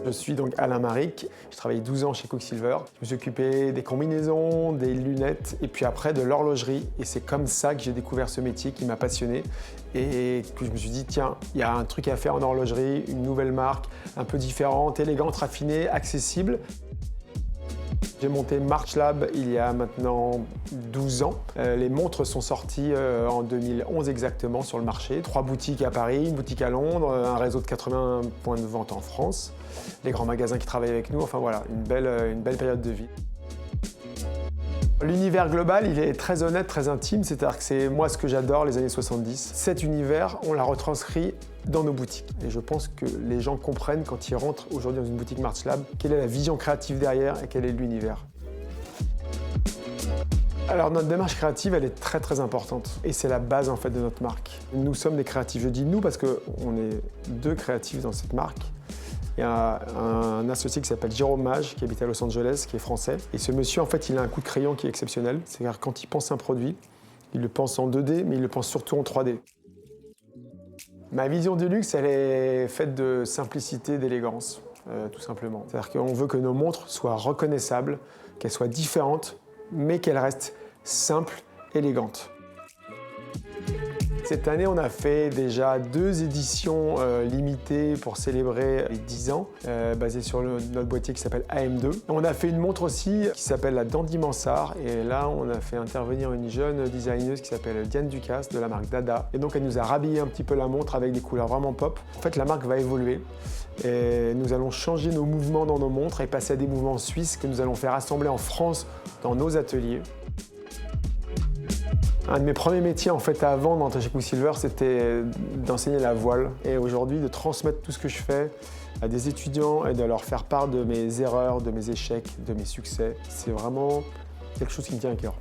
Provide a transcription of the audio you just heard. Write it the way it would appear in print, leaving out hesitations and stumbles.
Je suis donc Alain Maric, j'ai travaillé 12 ans chez Quicksilver. Je me suis occupé des combinaisons, des lunettes et puis après de l'horlogerie. Et c'est comme ça que j'ai découvert ce métier qui m'a passionné et que je me suis dit tiens, il y a un truc à faire en horlogerie, une nouvelle marque, un peu différente, élégante, raffinée, accessible. J'ai monté March Lab il y a maintenant 12 ans. Les montres sont sorties en 2011 exactement sur le marché. 3 boutiques à Paris, une boutique à Londres, un réseau de 80 points de vente en France, les grands magasins qui travaillent avec nous, enfin voilà, une belle période de vie. L'univers global, il est très honnête, très intime, c'est-à-dire que c'est moi ce que j'adore, les années 70. Cet univers, on l'a retranscrit dans nos boutiques. Et je pense que les gens comprennent quand ils rentrent aujourd'hui dans une boutique March Lab, quelle est la vision créative derrière et quel est l'univers. Alors notre démarche créative, elle est très importante et c'est la base en fait de notre marque. Nous sommes des créatifs. Je dis nous parce qu'on est 2 créatifs dans cette marque. Il y a un associé qui s'appelle Jérôme Mage, qui habite à Los Angeles, qui est français. Et ce monsieur, en fait, il a un coup de crayon qui est exceptionnel. C'est-à-dire quand il pense un produit, il le pense en 2D, mais il le pense surtout en 3D. Ma vision du luxe, elle est faite de simplicité, d'élégance, tout simplement. C'est-à-dire qu'on veut que nos montres soient reconnaissables, qu'elles soient différentes, mais qu'elles restent simples, élégantes. Cette année, on a fait déjà 2 éditions limitées pour célébrer les 10 ans, basées sur notre boîtier qui s'appelle AM2. On a fait une montre aussi qui s'appelle la Dandy Mansart, et là, on a fait intervenir une jeune designeuse qui s'appelle Diane Ducasse de la marque Dada. Et donc, elle nous a rhabillé un petit peu la montre avec des couleurs vraiment pop. En fait, la marque va évoluer et nous allons changer nos mouvements dans nos montres et passer à des mouvements suisses que nous allons faire assembler en France dans nos ateliers. Un de mes premiers métiers en fait avant d'entrer chez Quicksilver, c'était d'enseigner la voile et aujourd'hui de transmettre tout ce que je fais à des étudiants et de leur faire part de mes erreurs, de mes échecs, de mes succès. C'est vraiment quelque chose qui me tient à cœur.